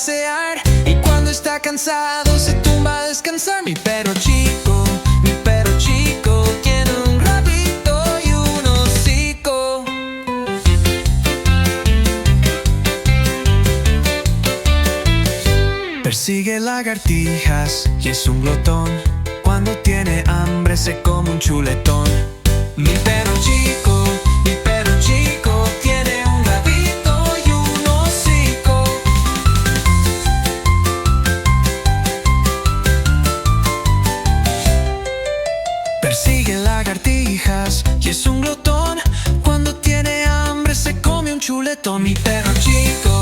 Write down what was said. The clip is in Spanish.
pasear, y cuando está cansado se tumba a descansar. Mi perro chico tiene un rabito y un hocico. Persigue lagartijas y es un glotón. Cuando tiene hambre se come un chuletón. Mi perro chico tiene un rabito y un hocico. Persigue lagartijas y es un glotón. Cuando tiene hambre se come un chuletón. Mi perro chico